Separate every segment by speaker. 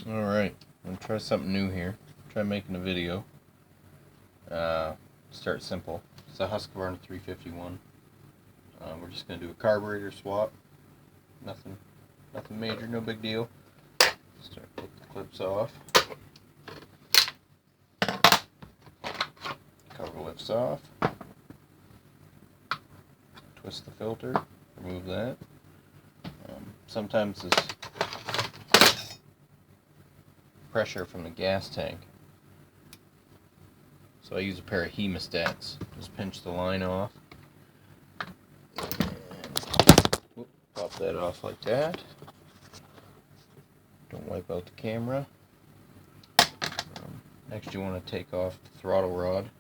Speaker 1: Alright, I'm going to try something new here. Try making a video. Start simple. It's a Husqvarna 351. We're just going to do a carburetor swap. Nothing major, no big deal. Start to take the clips off. Cover lifts off. Twist the filter. Remove that. Sometimes this pressure from the gas tank. So I use a pair of hemostats. Just pinch the line off. And pop that off like that. Don't wipe out the camera. Next you want to take off the throttle rod.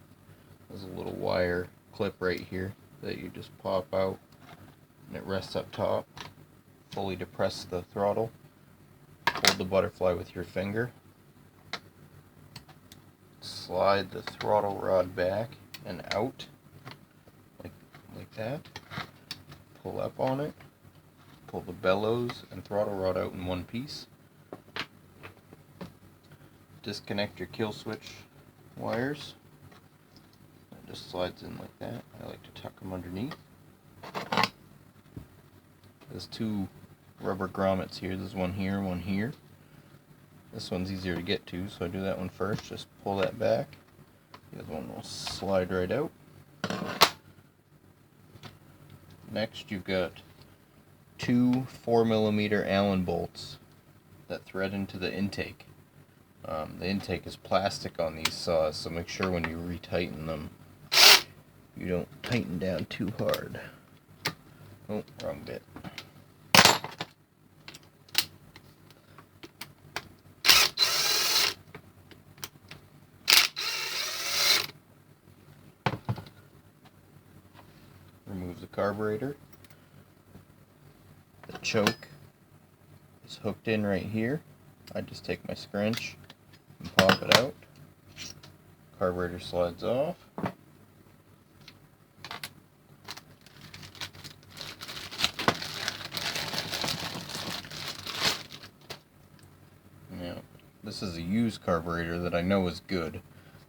Speaker 1: There's a little wire clip right here that you just pop out and it rests up top. Fully depress the throttle. Hold the butterfly with your finger. Slide the throttle rod back and out like that. Pull up on it. Pull the bellows and throttle rod out in one piece. Disconnect your kill switch wires. It just slides in like that. I like to tuck them underneath. There's two rubber grommets here. There's one here, one here. This one's easier to get to, so I do that one first. Just pull that back. The other one will slide right out. Next, you've got two 4mm Allen bolts that thread into the intake. The intake is plastic on these saws, so make sure when you retighten them, you don't tighten down too hard. Oh, wrong bit. Remove the carburetor. The choke is hooked in right here. I just take my scrunch and pop it out. Carburetor slides off. Now, this is a used carburetor that I know is good.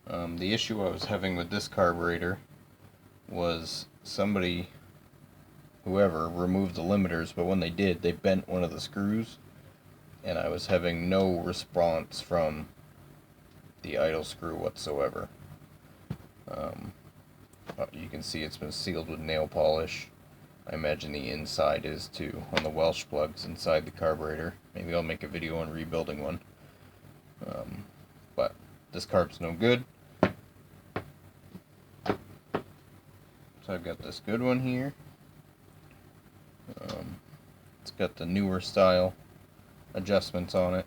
Speaker 1: The issue I was having with this carburetor was whoever removed the limiters, but when they did, they bent one of the screws, and I was having no response from the idle screw whatsoever. You can see it's been sealed with nail polish. I imagine the inside is too, on the Welsh plugs inside the carburetor. Maybe I'll make a video on rebuilding one. But this carb's no good. So I've got this good one here. It's got the newer style adjustments on it.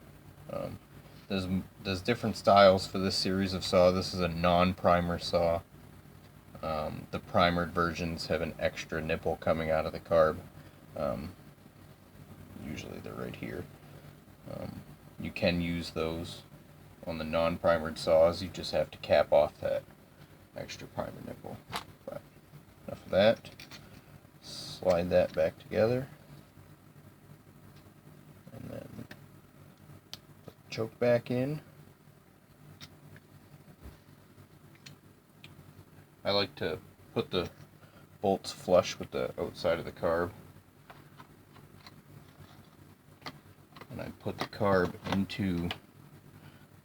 Speaker 1: There's different styles for this series of saw. This is a non-primer saw. The primered versions have an extra nipple coming out of the carb. Usually they're right here. You can use those on the non-primered saws. You just have to cap off that extra primer nipple. But enough of that. Slide that back together. And then put the choke back in. I like to put the bolts flush with the outside of the carb. And I put the carb into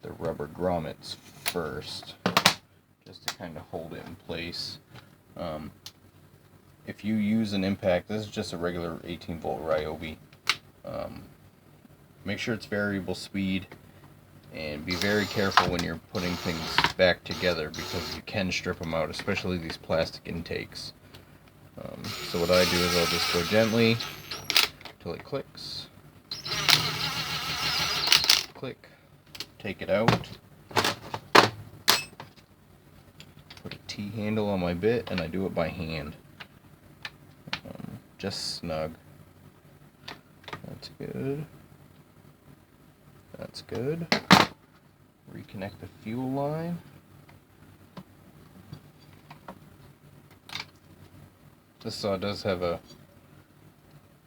Speaker 1: the rubber grommets first, just to kind of hold it in place. If you use an impact, this is just a regular 18-volt Ryobi. Make sure it's variable speed, and be very careful when you're putting things back together, because you can strip them out, especially these plastic intakes. So what I do is I'll just go gently until it clicks. Click. Take it out. Put a T-handle on my bit, and I do it by hand. Just snug. That's good. That's good. Reconnect the fuel line. This saw does have a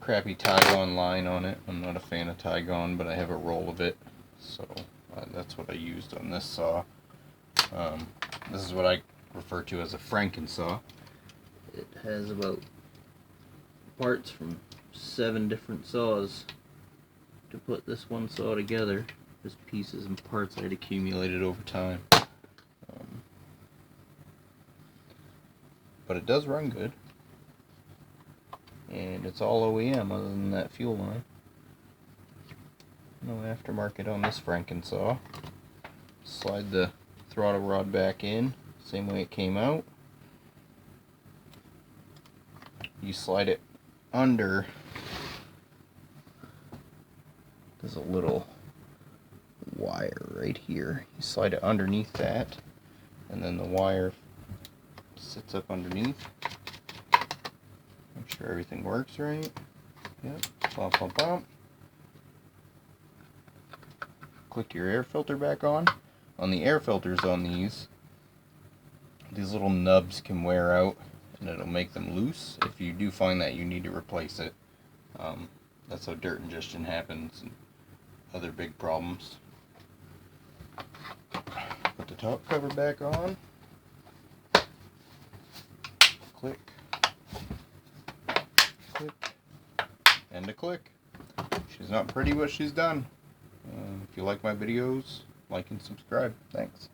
Speaker 1: crappy Tygon line on it. I'm not a fan of Tygon, but I have a roll of it. So that's what I used on this saw. This is what I refer to as a Franken saw. It has about parts from 7 different saws to put this one saw together. Just pieces and parts I had accumulated over time. But it does run good. And it's all OEM other than that fuel line. No aftermarket on this Franken saw. Slide the throttle rod back in, same way it came out. You slide it under. There's a little wire right here. You slide it underneath that, and then the wire sits up underneath. Make sure everything works right. Yep. Bump, bump, bump. Click your air filter back on. On the air filters on these little nubs can wear out and it'll make them loose. If you do find that, you need to replace it. That's how dirt ingestion happens and other big problems. Put the top cover back on. Click. Click. And a click. She's not pretty, but she's done. If you like my videos, like and subscribe. Thanks.